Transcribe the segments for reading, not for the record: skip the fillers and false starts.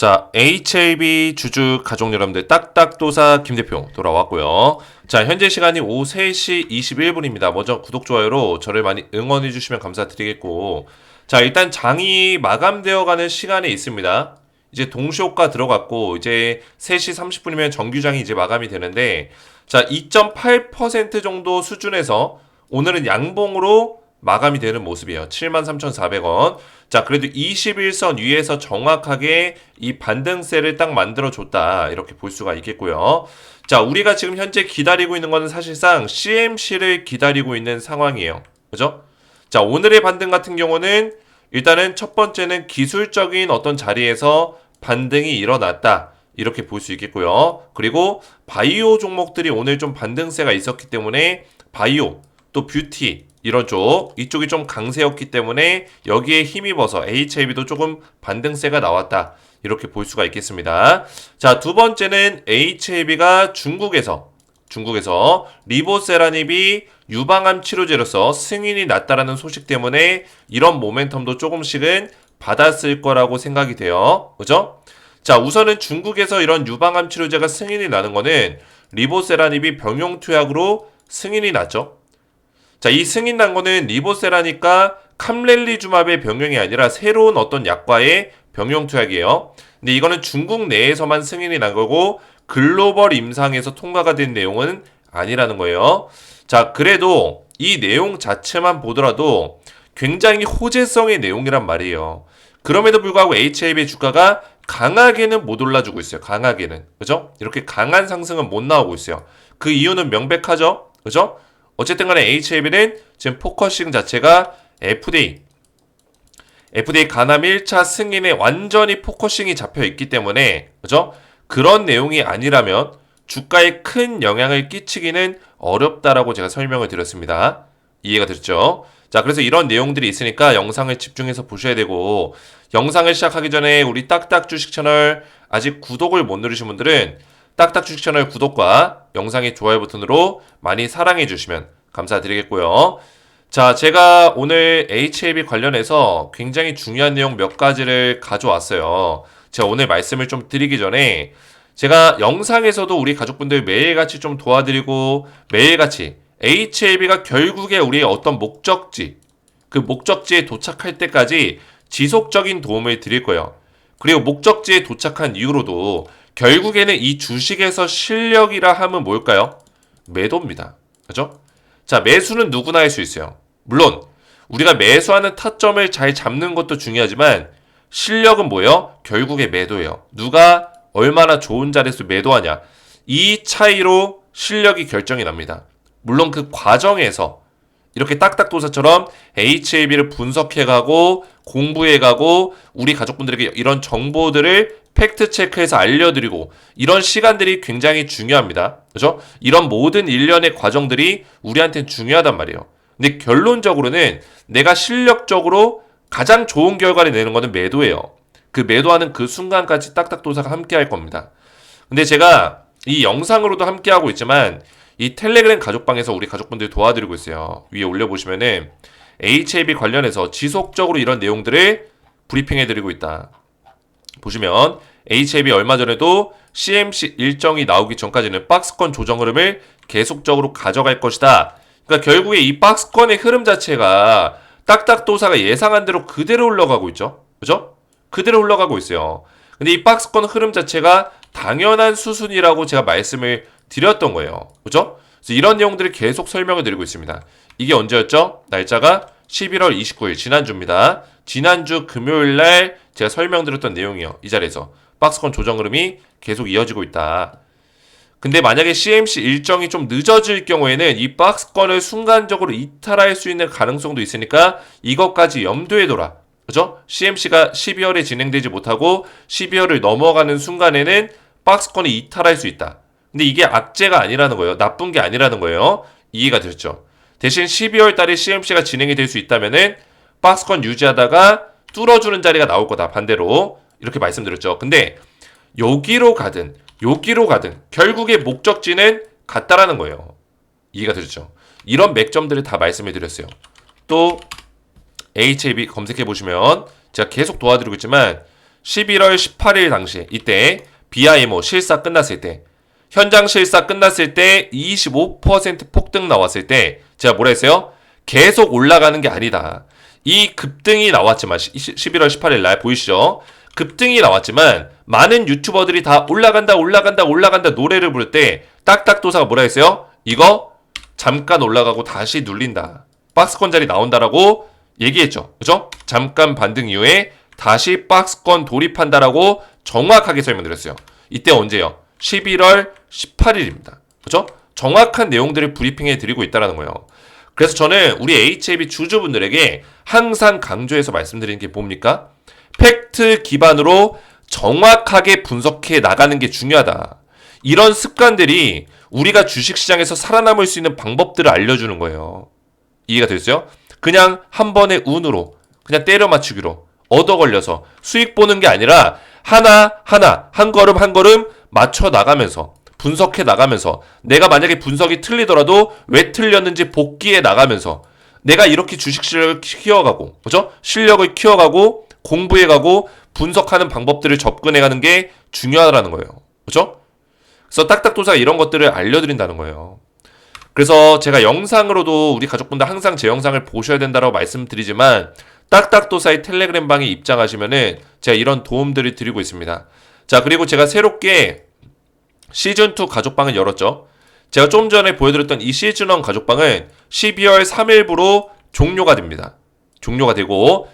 자, HLB 주주 가족 여러분들 딱딱도사 김대표 돌아왔고요. 자, 현재 시간이 오후 3시 21분입니다. 먼저 구독, 좋아요로 저를 많이 응원해 주시면 감사드리겠고, 자, 일단 장이 마감되어 가는 시간에 있습니다. 이제 동시효과 들어갔고, 이제 3시 30분이면 정규장이 이제 마감이 되는데, 자, 2.8% 정도 수준에서 오늘은 양봉으로 마감이 되는 모습이에요. 73,400원. 자, 그래도 21선 위에서 정확하게 이 반등세를 딱 만들어줬다. 이렇게 볼 수가 있겠고요. 자, 우리가 지금 현재 기다리고 있는 거는 사실상 CMC를 기다리고 있는 상황이에요. 그죠? 자, 오늘의 반등 같은 경우는 일단은 첫 번째는 기술적인 어떤 자리에서 반등이 일어났다. 이렇게 볼 수 있겠고요. 그리고 바이오 종목들이 오늘 좀 반등세가 있었기 때문에 바이오, 또 뷰티, 이런 쪽, 이쪽이 좀 강세였기 때문에 여기에 힘입어서 HLB도 조금 반등세가 나왔다. 이렇게 볼 수가 있겠습니다. 자, 두 번째는 HLB가 중국에서 리보세라닙이 유방암 치료제로서 승인이 났다라는 소식 때문에 이런 모멘텀도 조금씩은 받았을 거라고 생각이 돼요. 그죠? 자, 우선은 중국에서 이런 유방암 치료제가 승인이 나는 거는 리보세라닙이 병용투약으로 승인이 났죠. 자, 이 승인 난 거는 리보세라니까 캄렐리주맙의 병용이 아니라 새로운 어떤 약과의 병용 투약이에요. 근데 이거는 중국 내에서만 승인이 난 거고 글로벌 임상에서 통과가 된 내용은 아니라는 거예요. 자, 그래도 이 내용 자체만 보더라도 굉장히 호재성의 내용이란 말이에요. 그럼에도 불구하고 HLB의 주가가 강하게는 못 올라주고 있어요. 강하게는. 그죠? 이렇게 강한 상승은 못 나오고 있어요. 그 이유는 명백하죠? 그죠? 어쨌든 간에 HLB는 지금 포커싱 자체가 FDA 간암 1차 승인에 완전히 포커싱이 잡혀 있기 때문에, 그죠? 그런 내용이 아니라면 주가에 큰 영향을 끼치기는 어렵다라고 제가 설명을 드렸습니다. 이해가 됐죠? 자, 그래서 이런 내용들이 있으니까 영상을 집중해서 보셔야 되고, 영상을 시작하기 전에 우리 딱딱 주식 채널 아직 구독을 못 누르신 분들은 딱딱 주식 채널 구독과 영상의 좋아요 버튼으로 많이 사랑해 주시면 감사드리겠고요. 자, 제가 오늘 HLB 관련해서 굉장히 중요한 내용 몇 가지를 가져왔어요. 제가 오늘 말씀을 좀 드리기 전에 제가 영상에서도 우리 가족분들 매일같이 좀 도와드리고 매일같이 HLB가 결국에 우리의 어떤 목적지, 그 목적지에 도착할 때까지 지속적인 도움을 드릴 거예요. 그리고 목적지에 도착한 이후로도 결국에는 이 주식에서 실력이라 하면 뭘까요? 매도입니다. 그죠? 자, 매수는 누구나 할 수 있어요. 물론 우리가 매수하는 타점을 잘 잡는 것도 중요하지만 실력은 뭐예요? 결국에 매도예요. 누가 얼마나 좋은 자리에서 매도하냐. 이 차이로 실력이 결정이 납니다. 물론 그 과정에서 이렇게 딱딱도사처럼 HLB를 분석해가고 공부해가고 우리 가족분들에게 이런 정보들을 팩트체크해서 알려드리고 이런 시간들이 굉장히 중요합니다. 그죠? 이런 모든 일련의 과정들이 우리한테는 중요하단 말이에요. 근데 결론적으로는 내가 실력적으로 가장 좋은 결과를 내는 거는 매도예요. 그 매도하는 그 순간까지 딱딱도사가 함께 할 겁니다. 근데 제가 이 영상으로도 함께 하고 있지만 이 텔레그램 가족방에서 우리 가족분들 도와드리고 있어요. 위에 올려보시면은 HLB 관련해서 지속적으로 이런 내용들을 브리핑해드리고 있다. 보시면 HLB 얼마 전에도 CMC 일정이 나오기 전까지는 박스권 조정 흐름을 계속적으로 가져갈 것이다. 그러니까 결국에 이 박스권의 흐름 자체가 딱딱도사가 예상한 대로 그대로 흘러가고 있죠. 그죠? 그대로 흘러가고 있어요. 근데 이 박스권 흐름 자체가 당연한 수순이라고 제가 말씀을 드렸던 거예요. 그죠? 그래서 이런 내용들을 계속 설명을 드리고 있습니다. 이게 언제였죠? 날짜가 11월 29일 지난주입니다. 지난주 금요일날 제가 설명드렸던 내용이요. 이 자리에서 박스권 조정 흐름이 계속 이어지고 있다. 근데 만약에 CMC 일정이 좀 늦어질 경우에는 이 박스권을 순간적으로 이탈할 수 있는 가능성도 있으니까 이것까지 염두에 둬라. 그죠? CMC가 12월에 진행되지 못하고 12월을 넘어가는 순간에는 박스권이 이탈할 수 있다. 근데 이게 악재가 아니라는 거예요. 나쁜 게 아니라는 거예요. 이해가 되셨죠? 대신 12월 달에 CMC가 진행이 될 수 있다면은 박스권 유지하다가 뚫어주는 자리가 나올 거다. 반대로 이렇게 말씀드렸죠. 근데 여기로 가든 결국에 목적지는 같다라는 거예요. 이해가 되셨죠? 이런 맥점들을 다 말씀해 드렸어요. 또 HLB 검색해 보시면 제가 계속 도와드리고 있지만 11월 18일 당시에 이때 BIMO 실사 끝났을 때 현장 실사 끝났을 때 25% 폭등 나왔을 때 제가 뭐라 했어요? 계속 올라가는 게 아니다. 이 급등이 나왔지만 11월 18일 날 보이시죠? 급등이 나왔지만 많은 유튜버들이 다 올라간다 노래를 부를 때 딱딱도사가 뭐라 했어요? 이거 잠깐 올라가고 다시 눌린다. 박스권 자리 나온다라고 얘기했죠. 그죠? 잠깐 반등 이후에 다시 박스권 돌입한다라고 정확하게 설명드렸어요. 이때 언제요? 11월 18일입니다. 그죠? 정확한 내용들을 브리핑해 드리고 있다는 거예요. 그래서 저는 우리 HAB 주주분들에게 항상 강조해서 말씀드리는 게 뭡니까? 팩트 기반으로 정확하게 분석해 나가는 게 중요하다. 이런 습관들이 우리가 주식시장에서 살아남을 수 있는 방법들을 알려주는 거예요. 이해가 되셨어요? 그냥 한 번의 운으로 그냥 때려 맞추기로 얻어 걸려서 수익 보는 게 아니라 하나하나 한 걸음 한 걸음 맞춰 나가면서 분석해 나가면서 내가 만약에 분석이 틀리더라도 왜 틀렸는지 복기해 나가면서 내가 이렇게 주식 실력을 키워가고 그죠? 실력을 키워가고 공부해가고 분석하는 방법들을 접근해가는 게 중요하다는 거예요. 그죠? 그래서 딱딱도사가 이런 것들을 알려드린다는 거예요. 그래서 제가 영상으로도 우리 가족분들 항상 제 영상을 보셔야 된다고 말씀드리지만 딱딱도사의 텔레그램 방에 입장하시면은 제가 이런 도움들을 드리고 있습니다. 자, 그리고 제가 새롭게 시즌2 가족방을 열었죠. 제가 좀 전에 보여드렸던 이 시즌1 가족방은 12월 3일부로 종료가 됩니다. 종료가 되고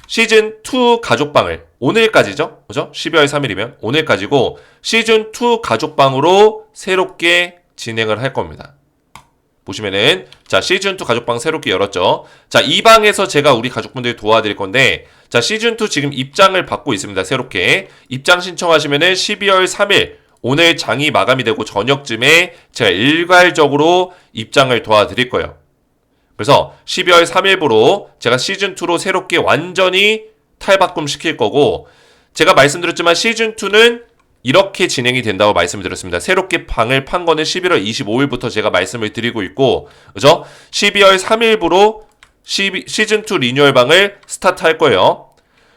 시즌2 가족방을 오늘까지죠. 그죠? 12월 3일이면 오늘까지고 시즌2 가족방으로 새롭게 진행을 할 겁니다. 보시면은 자 시즌2 가족방 새롭게 열었죠. 자 이 방에서 제가 우리 가족분들 도와드릴 건데 자 시즌2 지금 입장을 받고 있습니다. 새롭게 입장 신청하시면은 12월 3일 오늘 장이 마감이 되고 저녁쯤에 제가 일괄적으로 입장을 도와드릴 거예요. 그래서 12월 3일부로 제가 시즌2로 새롭게 완전히 탈바꿈 시킬 거고 제가 말씀드렸지만 시즌2는 이렇게 진행이 된다고 말씀드렸습니다. 새롭게 방을 판 거는 11월 25일부터 제가 말씀을 드리고 있고 그죠? 12월 3일부로 시즌2 리뉴얼 방을 스타트할 거예요.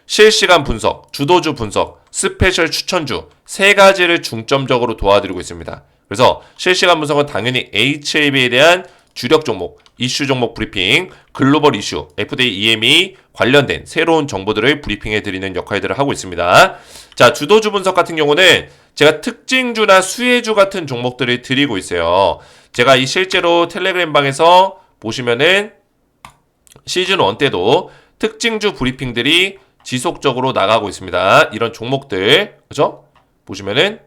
실시간 분석, 주도주 분석, 스페셜 추천주 세 가지를 중점적으로 도와드리고 있습니다. 그래서 실시간 분석은 당연히 HAB에 대한 주력 종목, 이슈 종목 브리핑, 글로벌 이슈, FDA, EME 관련된 새로운 정보들을 브리핑해드리는 역할들을 하고 있습니다. 자, 주도주 분석 같은 경우는 제가 특징주나 수혜주 같은 종목들을 드리고 있어요. 제가 이 실제로 텔레그램 방에서 보시면은 시즌1 때도 특징주 브리핑들이 지속적으로 나가고 있습니다. 이런 종목들, 그죠? 보시면은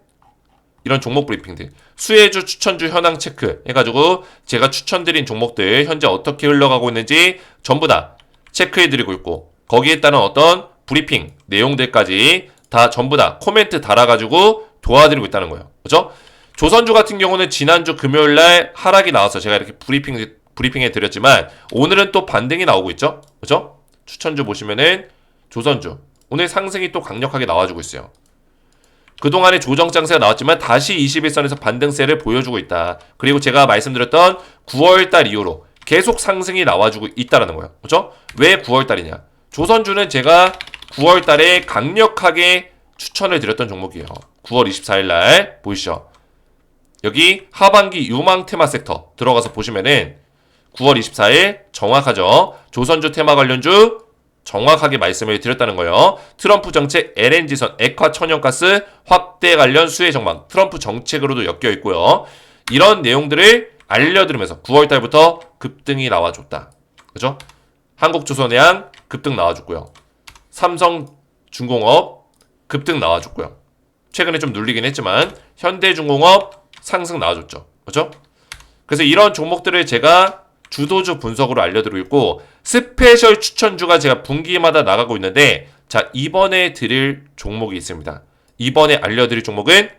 이런 종목 브리핑들 수혜주 추천주 현황 체크 해가지고 제가 추천드린 종목들 현재 어떻게 흘러가고 있는지 전부 다 체크해드리고 있고 거기에 따른 어떤 브리핑 내용들까지 다 전부 다 코멘트 달아가지고 도와드리고 있다는 거예요. 그죠? 조선주 같은 경우는 지난주 금요일날 하락이 나와서 제가 이렇게 브리핑해드렸지만 오늘은 또 반등이 나오고 있죠? 그죠? 추천주 보시면은 조선주 오늘 상승이 또 강력하게 나와주고 있어요. 그동안에 조정장세가 나왔지만 다시 21선에서 반등세를 보여주고 있다. 그리고 제가 말씀드렸던 9월달 이후로 계속 상승이 나와주고 있다는 거예요. 그렇죠? 왜 9월달이냐? 조선주는 제가 9월달에 강력하게 추천을 드렸던 종목이에요. 9월 24일 날 보이시죠? 여기 하반기 유망 테마 섹터 들어가서 보시면은 9월 24일 정확하죠? 조선주 테마 관련주 정확하게 말씀을 드렸다는 거예요. 트럼프 정책 LNG선 액화 천연가스 확대 관련 수혜 전망 트럼프 정책으로도 엮여 있고요. 이런 내용들을 알려드리면서 9월달부터 급등이 나와줬다. 그죠? 한국조선해양 급등 나와줬고요. 삼성중공업 급등 나와줬고요. 최근에 좀 눌리긴 했지만 현대중공업 상승 나와줬죠. 그죠? 그래서 이런 종목들을 제가 주도주 분석으로 알려드리고 있고 스페셜 추천주가 제가 분기마다 나가고 있는데 자 이번에 드릴 종목이 있습니다. 이번에 알려드릴 종목은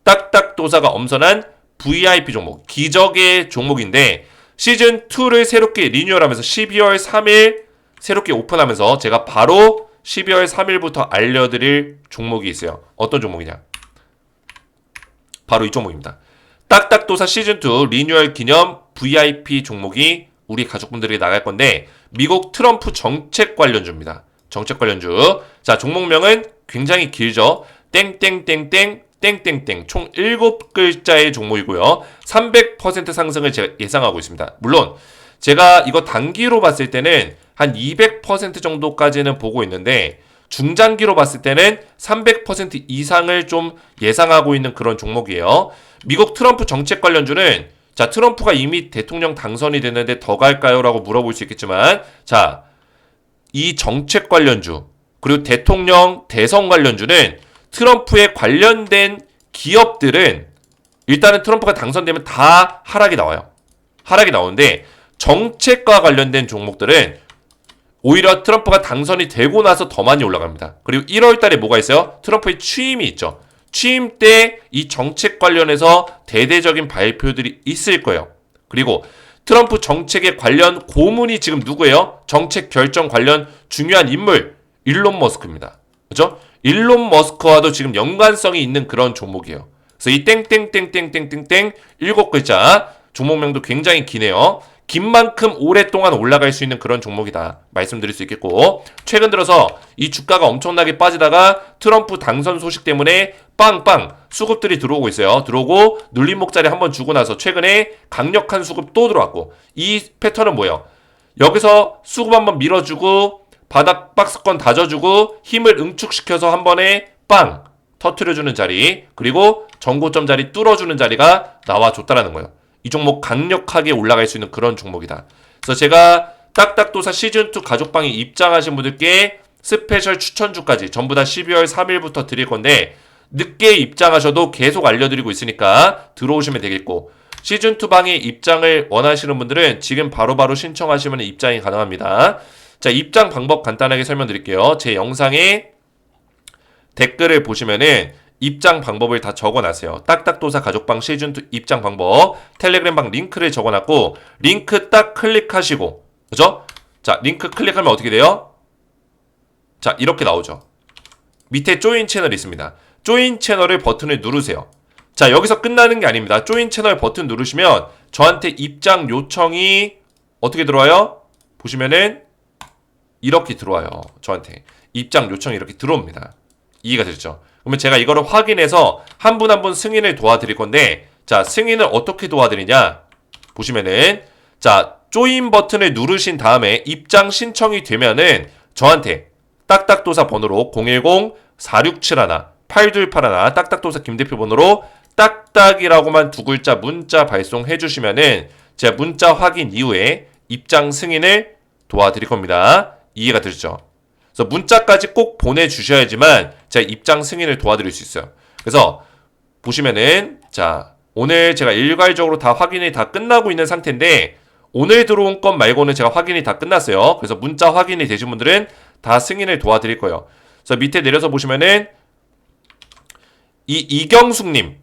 딱딱도사가 엄선한 VIP 종목 기적의 종목인데 시즌2를 새롭게 리뉴얼하면서 12월 3일 새롭게 오픈하면서 제가 바로 12월 3일부터 알려드릴 종목이 있어요. 어떤 종목이냐? 바로 이 종목입니다. 딱딱도사 시즌2 리뉴얼 기념 VIP 종목이 우리 가족분들에게 나갈 건데 미국 트럼프 정책 관련주입니다. 정책 관련주. 자, 종목명은 굉장히 길죠. 땡땡땡땡 땡땡땡 총 7글자의 종목이고요. 300% 상승을 제가 예상하고 있습니다. 물론 제가 이거 단기로 봤을 때는 한 200% 정도까지는 보고 있는데 중장기로 봤을 때는 300% 이상을 좀 예상하고 있는 그런 종목이에요. 미국 트럼프 정책 관련주는 자, 트럼프가 이미 대통령 당선이 됐는데 더 갈까요? 라고 물어볼 수 있겠지만 자, 이 정책 관련주 그리고 대통령 대선 관련주는 트럼프에 관련된 기업들은 일단은 트럼프가 당선되면 다 하락이 나와요. 하락이 나오는데 정책과 관련된 종목들은 오히려 트럼프가 당선이 되고 나서 더 많이 올라갑니다. 그리고 1월 달에 뭐가 있어요? 트럼프의 취임이 있죠. 취임 때 이 정책 관련해서 대대적인 발표들이 있을 거예요. 그리고 트럼프 정책에 관련 고문이 지금 누구예요? 정책 결정 관련 중요한 인물 일론 머스크입니다. 그렇죠? 일론 머스크와도 지금 연관성이 있는 그런 종목이에요. 그래서 이 땡땡땡땡땡땡땡 7글자 종목명도 굉장히 기네요. 긴 만큼 오랫동안 올라갈 수 있는 그런 종목이다 말씀드릴 수 있겠고, 최근 들어서 이 주가가 엄청나게 빠지다가 트럼프 당선 소식 때문에 빵빵 수급들이 들어오고 있어요. 들어오고 눌림 목자리 한번 주고 나서 최근에 강력한 수급 또 들어왔고, 이 패턴은 뭐예요? 여기서 수급 한번 밀어주고 바닥 박스권 다져주고 힘을 응축시켜서 한 번에 빵 터트려주는 자리, 그리고 전고점 자리 뚫어주는 자리가 나와줬다라는 거예요. 이 종목 강력하게 올라갈 수 있는 그런 종목이다. 그래서 제가 딱딱도사 시즌2 가족방에 입장하신 분들께 스페셜 추천주까지 전부 다 12월 3일부터 드릴 건데, 늦게 입장하셔도 계속 알려드리고 있으니까 들어오시면 되겠고, 시즌2 방에 입장을 원하시는 분들은 지금 바로바로 신청하시면 입장이 가능합니다. 자, 입장 방법 간단하게 설명드릴게요. 제 영상에 댓글을 보시면은 입장 방법을 다 적어놨어요. 딱딱도사 가족방 시즌2 입장 방법, 텔레그램방 링크를 적어놨고, 링크 딱 클릭하시고, 그죠? 자, 링크 클릭하면 어떻게 돼요? 자, 이렇게 나오죠. 밑에 조인 채널이 있습니다. 조인 채널을 버튼을 누르세요. 자, 여기서 끝나는 게 아닙니다. 조인 채널 버튼 누르시면 저한테 입장 요청이 어떻게 들어와요? 보시면은 이렇게 들어와요. 저한테 입장 요청이 이렇게 들어옵니다. 이해가 되죠? 그러면 제가 이거를 확인해서 한 분 한 분 승인을 도와드릴 건데, 자, 승인을 어떻게 도와드리냐? 보시면은 자, 조인 버튼을 누르신 다음에 입장 신청이 되면은 저한테 딱딱도사 번호로 010-4671-8281 딱딱도사 김대표 번호로 딱딱이라고만 두 글자 문자 발송해 주시면은 제가 문자 확인 이후에 입장 승인을 도와드릴 겁니다. 이해가 되죠? 그래서 문자까지 꼭 보내주셔야지만 제가 입장 승인을 도와드릴 수 있어요. 그래서 보시면은 자, 오늘 제가 일괄적으로 다 확인이 다 끝나고 있는 상태인데, 오늘 들어온 것 말고는 제가 확인이 다 끝났어요. 그래서 문자 확인이 되신 분들은 다 승인을 도와드릴 거예요. 그래서 밑에 내려서 보시면은 이경숙님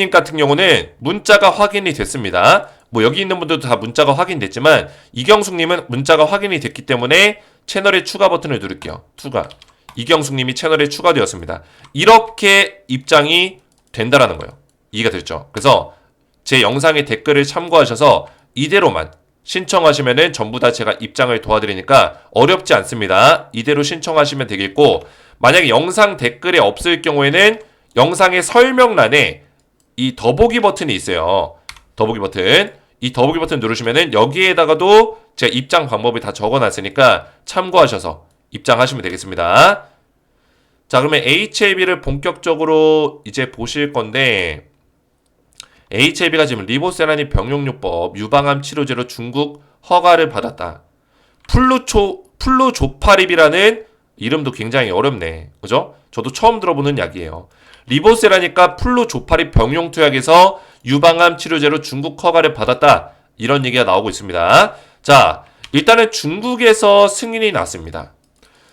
같은 경우는 문자가 확인이 됐습니다. 뭐 여기 있는 분들도 다 문자가 확인됐지만 이경숙님은 문자가 확인이 됐기 때문에 채널의 추가 버튼을 누를게요. 추가. 이경숙님이 채널에 추가되었습니다. 이렇게 입장이 된다라는 거예요. 이해가 됐죠? 그래서 제 영상의 댓글을 참고하셔서 이대로만 신청하시면은 전부 다 제가 입장을 도와드리니까 어렵지 않습니다. 이대로 신청하시면 되겠고, 만약에 영상 댓글에 없을 경우에는 영상의 설명란에 이 더보기 버튼이 있어요. 더보기 버튼. 이 더보기 버튼 누르시면은 여기에다가도 제가 입장 방법을 다 적어놨으니까 참고하셔서 입장하시면 되겠습니다. 자, 그러면 HLB를 본격적으로 이제 보실 건데, HLB가 지금 리보세라닌 병용요법 유방암 치료제로 중국 허가를 받았다. 플루조파립이라는 이름도 굉장히 어렵네. 그죠? 저도 처음 들어보는 약이에요. 리보세라니까 플루조파립 병용투약에서 유방암 치료제로 중국 허가를 받았다. 이런 얘기가 나오고 있습니다. 자, 일단은 중국에서 승인이 났습니다.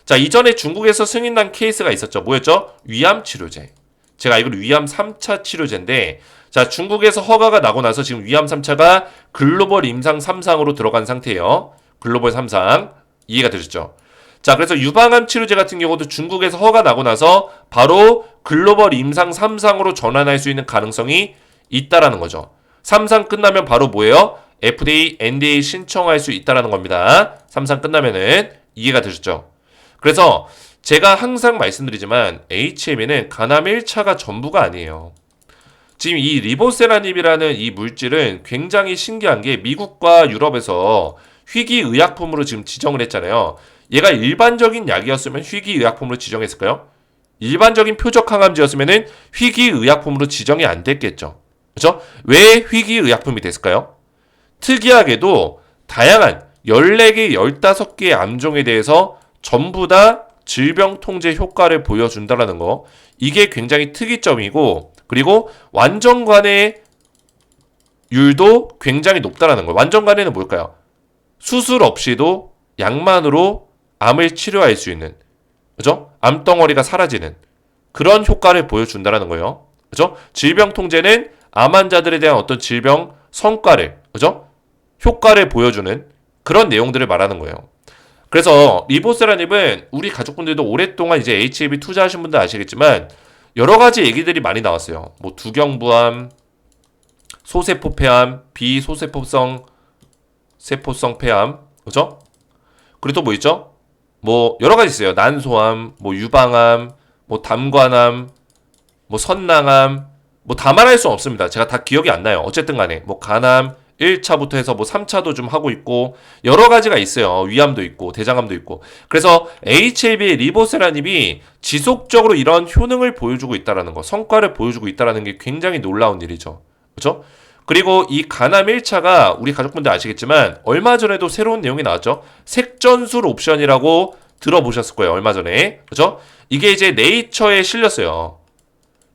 자, 이전에 중국에서 승인 난 케이스가 있었죠. 뭐였죠? 위암 치료제. 제가 알기로 위암 3차 치료제인데, 자, 중국에서 허가가 나고 나서 지금 위암 3차가 글로벌 임상 3상으로 들어간 상태예요. 글로벌 3상. 이해가 되셨죠? 자, 그래서 유방암 치료제 같은 경우도 중국에서 허가 나고 나서 바로 글로벌 임상 3상으로 전환할 수 있는 가능성이 있다라는 거죠. 3상 끝나면 바로 뭐예요? FDA, NDA 신청할 수 있다라는 겁니다. 3상 끝나면은. 이해가 되셨죠? 그래서 제가 항상 말씀드리지만 HME는 간암 1차가 전부가 아니에요. 지금 이 리보세라닙이라는 이 물질은 굉장히 신기한 게 미국과 유럽에서 희귀의약품으로 지금 지정을 했잖아요. 얘가 일반적인 약이었으면 희귀의약품으로 지정했을까요? 일반적인 표적 항암제였으면 희귀의약품으로 지정이 안 됐겠죠. 그렇죠? 왜 희귀의약품이 됐을까요? 특이하게도 다양한 14개, 15개의 암종에 대해서 전부 다 질병 통제 효과를 보여준다는 거. 이게 굉장히 특이점이고, 그리고 완전관의 율도 굉장히 높다는 거예요. 완전관해는 뭘까요? 수술 없이도 약만으로 암을 치료할 수 있는, 그죠? 암덩어리가 사라지는 그런 효과를 보여준다는 거예요. 그죠? 질병 통제는 암 환자들에 대한 어떤 질병 성과를, 그죠? 효과를 보여주는 그런 내용들을 말하는 거예요. 그래서 리보세라닙은 우리 가족분들도 오랫동안 이제 HAB 투자하신 분들 아시겠지만 여러 가지 얘기들이 많이 나왔어요. 뭐 두경부암, 소세포 폐암, 비소세포성 세포성 폐암, 그죠? 그리고 또 뭐 있죠? 뭐 여러 가지 있어요. 난소암, 뭐 유방암, 뭐 담관암, 뭐 선낭암, 뭐 다 말할 수 없습니다. 제가 다 기억이 안 나요. 어쨌든 간에 뭐 간암 1차부터 해서 뭐 3차도 좀 하고 있고 여러 가지가 있어요. 위암도 있고 대장암도 있고. 그래서 HAB의 리보세라닙이 지속적으로 이런 효능을 보여주고 있다라는 거, 성과를 보여주고 있다라는 게 굉장히 놀라운 일이죠. 그렇죠? 그리고 이 간암 1차가 우리 가족분들 아시겠지만 얼마 전에도 새로운 내용이 나왔죠. 색전술 옵션이라고 들어보셨을 거예요. 얼마 전에. 그렇죠? 이게 이제 네이처에 실렸어요.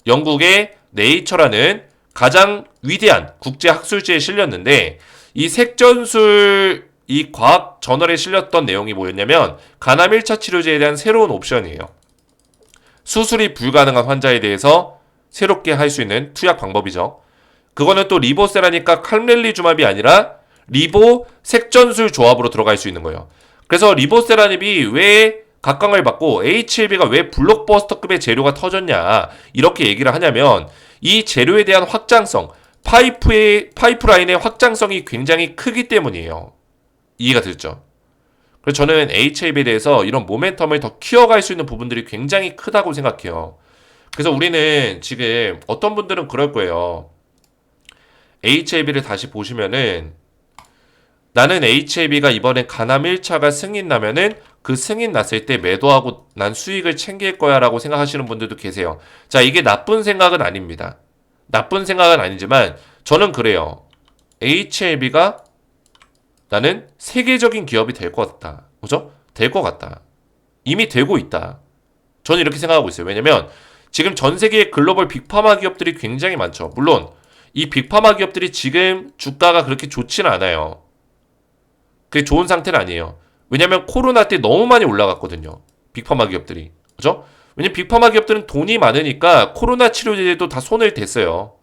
영국의 네이처라는 가장 위대한 국제 학술지에 실렸는데 이 색전술 이 과학 저널에 실렸던 내용이 뭐였냐면 간암 1차 치료제에 대한 새로운 옵션이에요. 수술이 불가능한 환자에 대해서 새롭게 할 수 있는 투약 방법이죠. 그거는 또 리보세라니까 칼렐리주맙이 아니라 리보 색전술 조합으로 들어갈 수 있는 거예요. 그래서 리보세라닙이 왜 각광을 받고 HLB가 왜 블록버스터급의 재료가 터졌냐 이렇게 얘기를 하냐면 이 재료에 대한 확장성, 파이프라인의 확장성이 굉장히 크기 때문이에요. 이해가 되죠? 그래서 저는 HLB에 대해서 이런 모멘텀을 더 키워갈 수 있는 부분들이 굉장히 크다고 생각해요. 그래서 우리는 지금 어떤 분들은 그럴 거예요. HLB를 다시 보시면은 나는 HLB가 이번에 간암 1차가 승인 나면은 그 승인 났을 때 매도하고 난 수익을 챙길 거야 라고 생각하시는 분들도 계세요. 자, 이게 나쁜 생각은 아닙니다. 나쁜 생각은 아니지만 저는 그래요. HLB가 나는 세계적인 기업이 될 것 같다. 그죠? 될 것 같다. 이미 되고 있다. 저는 이렇게 생각하고 있어요. 왜냐면 지금 전 세계의 글로벌 빅파마 기업들이 굉장히 많죠. 물론 이 빅파마 기업들이 지금 주가가 그렇게 좋지는 않아요. 그게 좋은 상태는 아니에요. 왜냐면 코로나 때 너무 많이 올라갔거든요. 빅파마 기업들이. 그죠? 왜냐면 빅파마 기업들은 돈이 많으니까 코로나 치료제도 다 손을 댔어요.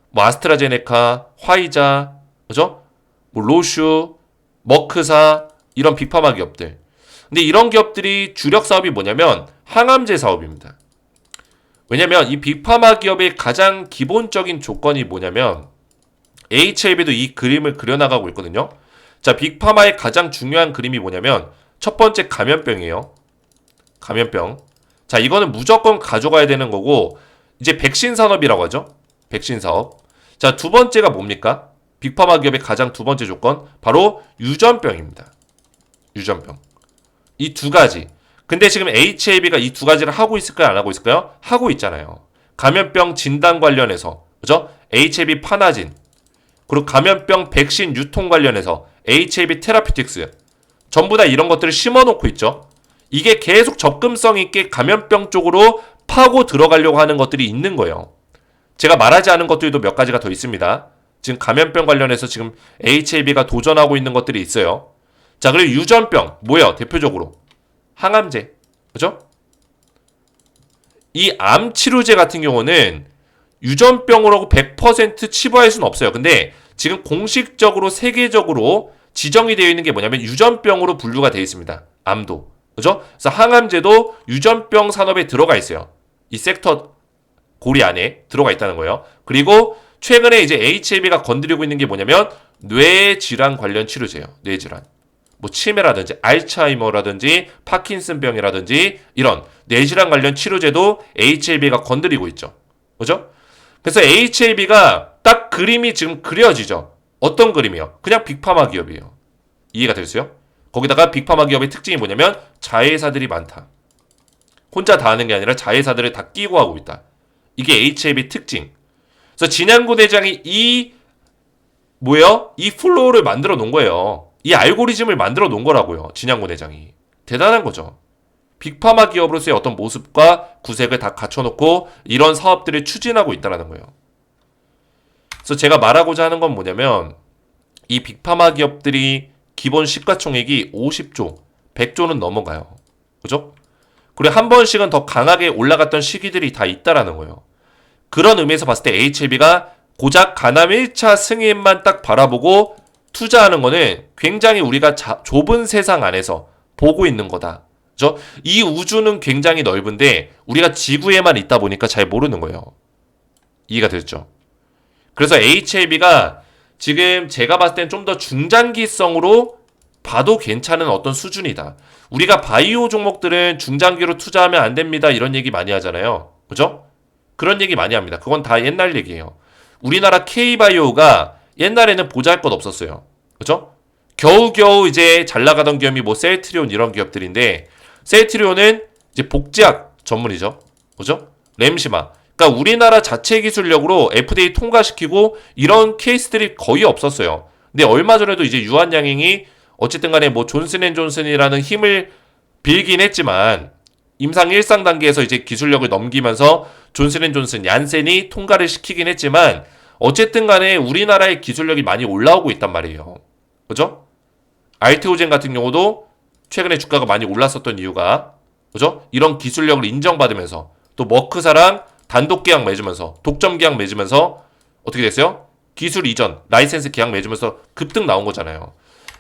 뭐 아스트라제네카, 화이자, 그죠? 뭐 로슈, 머크사 이런 빅파마 기업들. 근데 이런 기업들이 주력 사업이 뭐냐면 항암제 사업입니다. 왜냐면 이 빅파마 기업의 가장 기본적인 조건이 뭐냐면 HLB도 이 그림을 그려나가고 있거든요. 자, 빅파마의 가장 중요한 그림이 뭐냐면 첫 번째 감염병이에요. 감염병. 자, 이거는 무조건 가져가야 되는 거고 이제 백신 산업이라고 하죠. 백신 사업. 자, 두 번째가 뭡니까? 빅파마 기업의 가장 두 번째 조건 바로 유전병입니다. 유전병. 이 두 가지. 근데 지금 HLB가 이 두 가지를 하고 있을까요? 안 하고 있을까요? 하고 있잖아요. 감염병 진단 관련해서, 그죠? HLB 파나진. 그리고 감염병 백신 유통 관련해서 HLB 테라피틱스. 전부 다 이런 것들을 심어놓고 있죠. 이게 계속 접근성 있게 감염병 쪽으로 파고 들어가려고 하는 것들이 있는 거예요. 제가 말하지 않은 것들도 몇 가지가 더 있습니다. 지금 감염병 관련해서 지금 HLB가 도전하고 있는 것들이 있어요. 자, 그리고 유전병. 뭐예요? 대표적으로. 항암제. 그죠? 이 암 치료제 같은 경우는 유전병으로 100% 치부할 수는 없어요. 근데 지금 공식적으로 세계적으로 지정이 되어 있는 게 뭐냐면 유전병으로 분류가 되어 있습니다. 암도. 그죠? 그래서 항암제도 유전병 산업에 들어가 있어요. 이 섹터 고리 안에 들어가 있다는 거예요. 그리고 최근에 이제 HLB가 건드리고 있는 게 뭐냐면 뇌질환 관련 치료제예요. 뇌질환. 뭐 치매라든지 알츠하이머라든지 파킨슨병이라든지 이런 뇌질환 관련 치료제도 HAB가 건드리고 있죠. 그죠? 그래서 HAB가 딱 그림이 지금 그려지죠. 어떤 그림이요? 그냥 빅파마 기업이에요. 이해가 됐어요? 거기다가 빅파마 기업의 특징이 뭐냐면 자회사들이 많다. 혼자 다 하는 게 아니라 자회사들을 다 끼고 하고 있다. 이게 HAB 특징. 그래서 진양구 대장이 이 플로우를 만들어 놓은 거예요. 이 알고리즘을 만들어 놓은 거라고요. 진양구 대장이. 대단한 거죠. 빅파마 기업으로서의 어떤 모습과 구색을 다 갖춰놓고 이런 사업들을 추진하고 있다는 거예요. 그래서 제가 말하고자 하는 건 뭐냐면 이 빅파마 기업들이 기본 시가총액이 50조, 100조는 넘어가요. 그죠? 그리고 한 번씩은 더 강하게 올라갔던 시기들이 다 있다라는 거예요. 그런 의미에서 봤을 때 HLB가 고작 가남 1차 승인만 딱 바라보고 투자하는 거는 굉장히 우리가 좁은 세상 안에서 보고 있는 거다. 그죠? 이 우주는 굉장히 넓은데 우리가 지구에만 있다 보니까 잘 모르는 거예요. 이해가 됐죠? 그래서 HLB가 지금 제가 봤을 땐 좀 더 중장기성으로 봐도 괜찮은 어떤 수준이다. 우리가 바이오 종목들은 중장기로 투자하면 안 됩니다. 이런 얘기 많이 하잖아요. 그죠? 그런 얘기 많이 합니다. 그건 다 옛날 얘기예요. 우리나라 K바이오가 옛날에는 보잘것 없었어요. 그죠? 겨우겨우 이제 잘 나가던 기업이 뭐 셀트리온 이런 기업들인데 셀트리온은 이제 복제약 전문이죠. 그죠? 램시마. 그러니까 우리나라 자체 기술력으로 FDA 통과시키고 이런 케이스들이 거의 없었어요. 근데 얼마 전에도 이제 유한양행이 어쨌든 간에 뭐 존슨앤존슨이라는 힘을 빌긴 했지만 임상 1상 단계에서 이제 기술력을 넘기면서 존슨앤존슨, 얀센이 통과를 시키긴 했지만 어쨌든 간에 우리나라의 기술력이 많이 올라오고 있단 말이에요. 그죠? 알테오젠 같은 경우도 최근에 주가가 많이 올랐었던 이유가 그죠? 이런 기술력을 인정받으면서 또 머크사랑 단독 계약 맺으면서 독점 계약 맺으면서 어떻게 됐어요? 기술 이전, 라이센스 계약 맺으면서 급등 나온 거잖아요.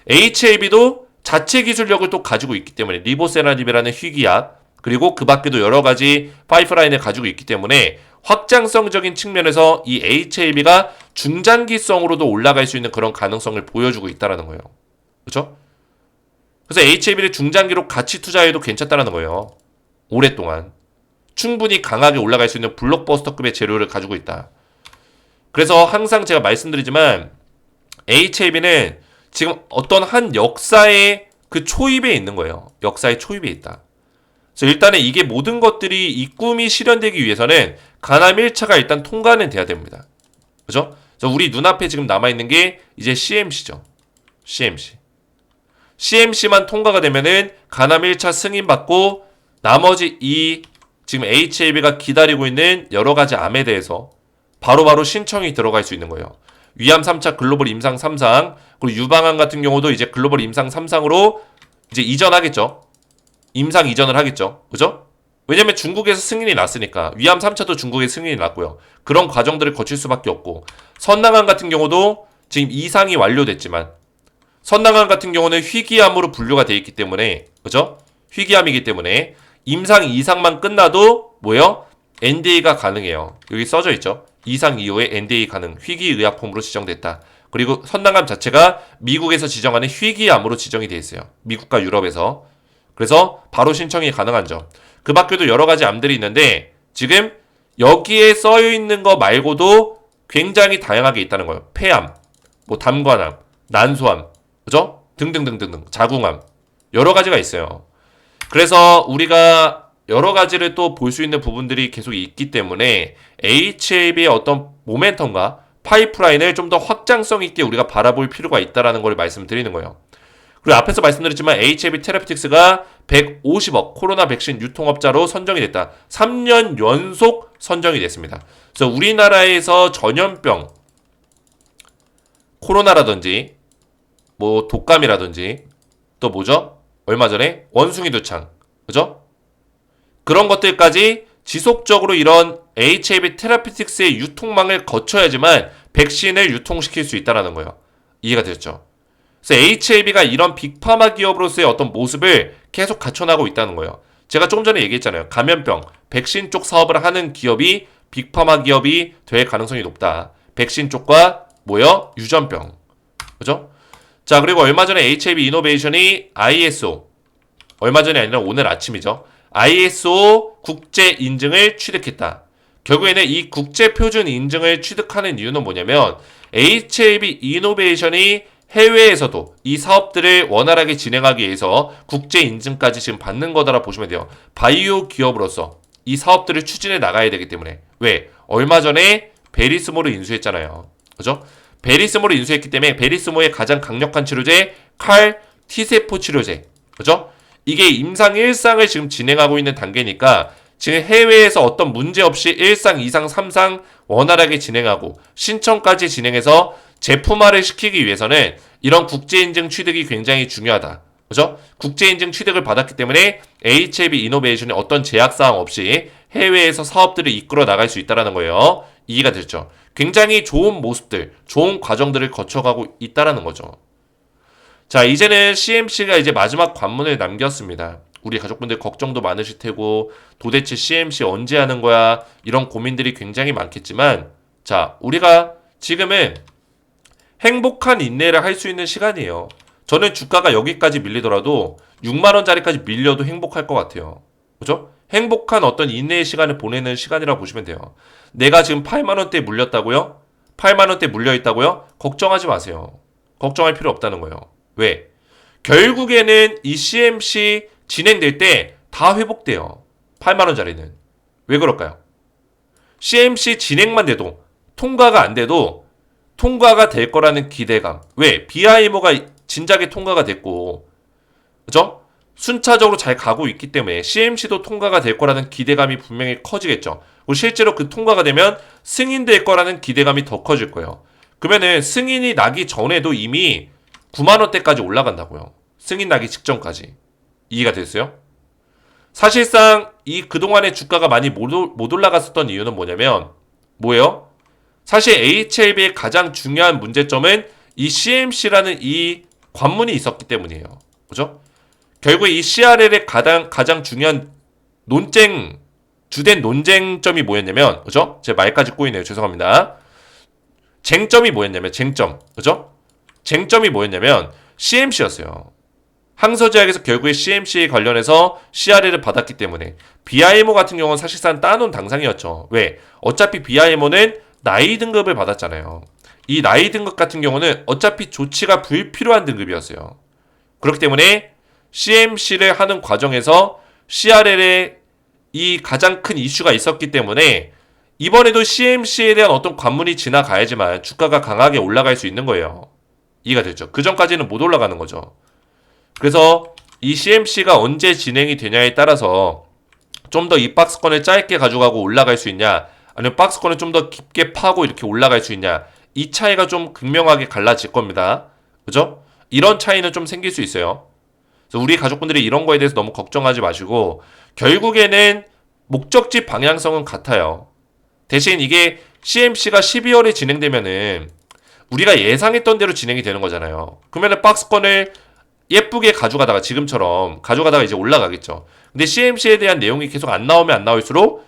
HAB도 자체 기술력을 또 가지고 있기 때문에 리보세라닙이라는 희귀약 그리고 그 밖에도 여러 가지 파이프라인을 가지고 있기 때문에 확장성적인 측면에서 이 HAB가 중장기성으로도 올라갈 수 있는 그런 가능성을 보여주고 있다는 거예요. 그렇죠? 그래서 HAB를 중장기로 같이 투자해도 괜찮다는 거예요. 오랫동안. 충분히 강하게 올라갈 수 있는 블록버스터급의 재료를 가지고 있다. 그래서 항상 제가 말씀드리지만 HAB는 지금 어떤 한 역사의 그 초입에 있는 거예요. 역사의 초입에 있다. 그래서 일단은 이게 모든 것들이 이 꿈이 실현되기 위해서는 가남 1차가 일단 통과는 돼야 됩니다. 그죠? 그래서 우리 눈앞에 지금 남아있는 게 이제 CMC죠. CMC만 통과가 되면은 가남 1차 승인받고 나머지 이 지금 HAB가 기다리고 있는 여러 가지 암에 대해서 바로바로 신청이 들어갈 수 있는 거예요. 위암 3차 글로벌 임상 3상 그리고 유방암 같은 경우도 이제 글로벌 임상 3상으로 이제 이전하겠죠. 임상 이전을 하겠죠. 그죠? 왜냐면 중국에서 승인이 났으니까 위암 3차도 중국에 승인이 났고요. 그런 과정들을 거칠 수밖에 없고 선낭암 같은 경우도 지금 이상이 완료됐지만 선낭암 같은 경우는 희귀암으로 분류가 되어 있기 때문에 그죠? 희귀암이기 때문에 임상 이상만 끝나도 뭐예요? NDA가 가능해요. 여기 써져 있죠. 이상 이후에 NDA 가능, 희귀의약품으로 지정됐다. 그리고 선낭암 자체가 미국에서 지정하는 희귀암으로 지정이 되어 있어요. 미국과 유럽에서. 그래서 바로 신청이 가능하죠. 그 밖에도 여러 가지 암들이 있는데 지금 여기에 써여 있는 거 말고도 굉장히 다양하게 있다는 거예요. 폐암, 뭐 담관암, 난소암, 그죠? 등등등등등, 자궁암 여러 가지가 있어요. 그래서 우리가 여러 가지를 또 볼 수 있는 부분들이 계속 있기 때문에 HAB의 어떤 모멘텀과 파이프라인을 좀 더 확장성 있게 우리가 바라볼 필요가 있다는 걸 말씀드리는 거예요. 그리고 앞에서 말씀드렸지만 HAB 테라피틱스가 150억 코로나 백신 유통업자로 선정이 됐다. 3년 연속 선정이 됐습니다. 그래서 우리나라에서 전염병, 코로나라든지 뭐 독감이라든지 또 뭐죠? 얼마 전에 원숭이 두창, 그죠? 그런 것들까지 지속적으로 이런 HAB 테라피틱스의 유통망을 거쳐야지만 백신을 유통시킬 수 있다는 거예요. 이해가 되셨죠? 그래서 HAB가 이런 빅파마 기업으로서의 어떤 모습을 계속 갖춰나가고 있다는 거예요. 제가 조금 전에 얘기했잖아요. 감염병, 백신 쪽 사업을 하는 기업이 빅파마 기업이 될 가능성이 높다. 백신 쪽과 뭐요? 유전병. 그죠? 자, 그리고 얼마 전에 HAB 이노베이션이 ISO, 얼마 전이 아니라 오늘 아침이죠. ISO 국제 인증을 취득했다. 결국에는 이 국제 표준 인증을 취득하는 이유는 뭐냐면 HAB 이노베이션이 해외에서도 이 사업들을 원활하게 진행하기 위해서 국제 인증까지 지금 받는 거다라 보시면 돼요. 바이오 기업으로서 이 사업들을 추진해 나가야 되기 때문에. 왜? 얼마 전에 베리스모를 인수했잖아요. 그죠? 베리스모를 인수했기 때문에 베리스모의 가장 강력한 치료제 칼 T세포 치료제. 그죠? 이게 임상 1상을 지금 진행하고 있는 단계니까 지금 해외에서 어떤 문제 없이 1상, 2상, 3상 원활하게 진행하고 신청까지 진행해서 제품화를 시키기 위해서는 이런 국제인증 취득이 굉장히 중요하다. 그죠? 국제인증 취득을 받았기 때문에 HAB 이노베이션이 어떤 제약사항 없이 해외에서 사업들을 이끌어 나갈 수 있다는 거예요. 이해가 됐죠? 굉장히 좋은 모습들, 좋은 과정들을 거쳐가고 있다는 거죠. 자, 이제는 CMC가 이제 마지막 관문을 남겼습니다. 우리 가족분들 걱정도 많으실 테고 도대체 CMC 언제 하는 거야? 이런 고민들이 굉장히 많겠지만 자, 우리가 지금은 행복한 인내를 할 수 있는 시간이에요. 저는 주가가 여기까지 밀리더라도 6만원짜리까지 밀려도 행복할 것 같아요. 그죠? 행복한 어떤 인내의 시간을 보내는 시간이라고 보시면 돼요. 내가 지금 8만원대에 물렸다고요? 8만원대 물려있다고요? 걱정하지 마세요. 걱정할 필요 없다는 거예요. 왜? 결국에는 이 CMC 진행될 때 다 회복돼요. 8만원짜리는. 왜 그럴까요? CMC 진행만 돼도 통과가 안 돼도 통과가 될 거라는 기대감. 왜? BIMO가 진작에 통과가 됐고, 그죠? 순차적으로 잘 가고 있기 때문에 CMC도 통과가 될 거라는 기대감이 분명히 커지겠죠. 그리고 실제로 그 통과가 되면 승인될 거라는 기대감이 더 커질 거예요. 그러면은 승인이 나기 전에도 이미 9만원대까지 올라간다고요. 승인 나기 직전까지. 이해가 됐어요? 사실상 이 그동안의 주가가 많이 못 올라갔었던 이유는 뭐냐면 뭐예요? 사실 HLB의 가장 중요한 문제점은 이 CMC라는 이 관문이 있었기 때문이에요. 그죠? 결국 이 CRL의 가장 중요한 주된 논쟁점이 뭐였냐면, 그죠? 제 말까지 꼬이네요. 죄송합니다. 쟁점이 뭐였냐면, 그죠? 쟁점이 뭐였냐면, CMC였어요. 항서제약에서 결국에 CMC에 관련해서 CRL을 받았기 때문에, BIMO 같은 경우는 사실상 따놓은 당상이었죠. 왜? 어차피 BIMO는 나이 등급을 받았잖아요. 이 나이 등급 같은 경우는 어차피 조치가 불필요한 등급이었어요. 그렇기 때문에 CMC를 하는 과정에서 CRL에 이 가장 큰 이슈가 있었기 때문에 이번에도 CMC에 대한 어떤 관문이 지나가야지만 주가가 강하게 올라갈 수 있는 거예요. 이해가 됐죠? 그 전까지는 못 올라가는 거죠. 그래서 이 CMC가 언제 진행이 되냐에 따라서 좀 더 이 박스권을 짧게 가져가고 올라갈 수 있냐, 아니면 박스권을 좀 더 깊게 파고 이렇게 올라갈 수 있냐, 이 차이가 좀 극명하게 갈라질 겁니다. 그죠? 이런 차이는 좀 생길 수 있어요. 그래서 우리 가족분들이 이런 거에 대해서 너무 걱정하지 마시고 결국에는 목적지 방향성은 같아요. 대신 이게 CMC가 12월에 진행되면은 우리가 예상했던 대로 진행이 되는 거잖아요. 그러면은 박스권을 예쁘게 가져가다가 지금처럼 가져가다가 이제 올라가겠죠. 근데 CMC에 대한 내용이 계속 안 나오면 안 나올수록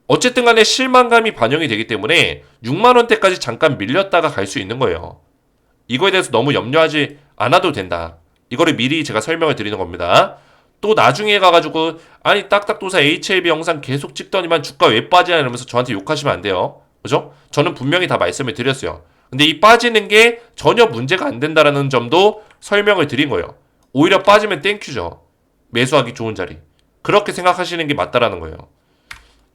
어쨌든 간에 실망감이 반영이 되기 때문에 6만원대까지 잠깐 밀렸다가 갈 수 있는 거예요. 이거에 대해서 너무 염려하지 않아도 된다. 이거를 미리 제가 설명을 드리는 겁니다. 또 나중에 가가지고 아니 딱딱도사 HLB 영상 계속 찍더니만 주가 왜 빠지냐 이러면서 저한테 욕하시면 안 돼요. 그죠? 저는 분명히 다 말씀을 드렸어요. 근데 이 빠지는 게 전혀 문제가 안 된다라는 점도 설명을 드린 거예요. 오히려 빠지면 땡큐죠. 매수하기 좋은 자리. 그렇게 생각하시는 게 맞다라는 거예요.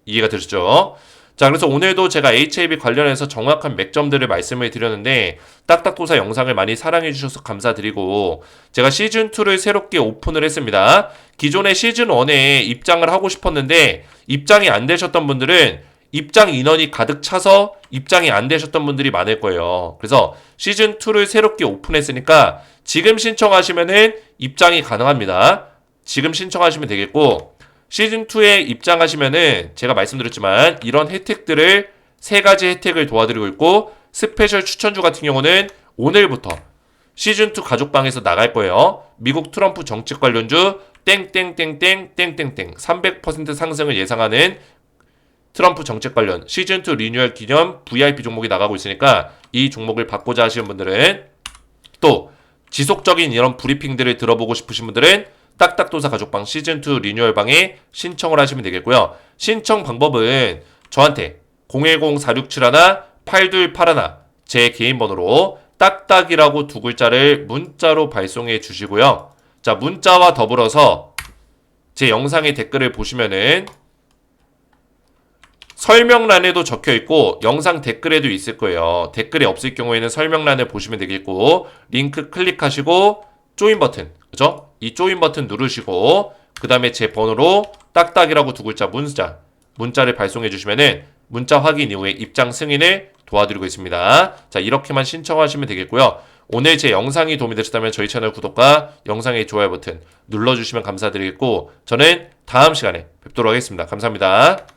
이해가 되셨죠? 자, 그래서 오늘도 제가 HAB 관련해서 정확한 맥점들을 말씀을 드렸는데 딱딱도사 영상을 많이 사랑해 주셔서 감사드리고 제가 시즌2를 새롭게 오픈을 했습니다. 기존의 시즌1에 입장을 하고 싶었는데 입장이 안 되셨던 분들은 입장 인원이 가득 차서 입장이 안 되셨던 분들이 많을 거예요. 그래서 시즌2를 새롭게 오픈했으니까 지금 신청하시면은 입장이 가능합니다. 지금 신청하시면 되겠고 시즌2에 입장하시면은 제가 말씀드렸지만 이런 혜택들을 3가지 혜택을 도와드리고 있고 스페셜 추천주 같은 경우는 오늘부터 시즌2 가족방에서 나갈 거예요. 미국 트럼프 정책 관련주 땡땡땡땡땡땡땡 300% 상승을 예상하는 트럼프 정책 관련 시즌2 리뉴얼 기념 VIP 종목이 나가고 있으니까 이 종목을 받고자 하시는 분들은 또 지속적인 이런 브리핑들을 들어보고 싶으신 분들은 딱딱도사 가족방 시즌2 리뉴얼방에 신청을 하시면 되겠고요. 신청 방법은 저한테 010-467-8281 제 개인 번호로 딱딱이라고 두 글자를 문자로 발송해 주시고요. 자, 문자와 더불어서 제 영상의 댓글을 보시면은 설명란에도 적혀 있고 영상 댓글에도 있을 거예요. 댓글이 없을 경우에는 설명란을 보시면 되겠고 링크 클릭하시고 조인 버튼, 그죠? 이 조인 버튼 누르시고 그 다음에 제 번호로 딱딱이라고 두 글자 문자를 발송해 주시면은 문자 확인 이후에 입장 승인을 도와드리고 있습니다. 자, 이렇게만 신청하시면 되겠고요. 오늘 제 영상이 도움이 되셨다면 저희 채널 구독과 영상의 좋아요 버튼 눌러주시면 감사드리겠고 저는 다음 시간에 뵙도록 하겠습니다. 감사합니다.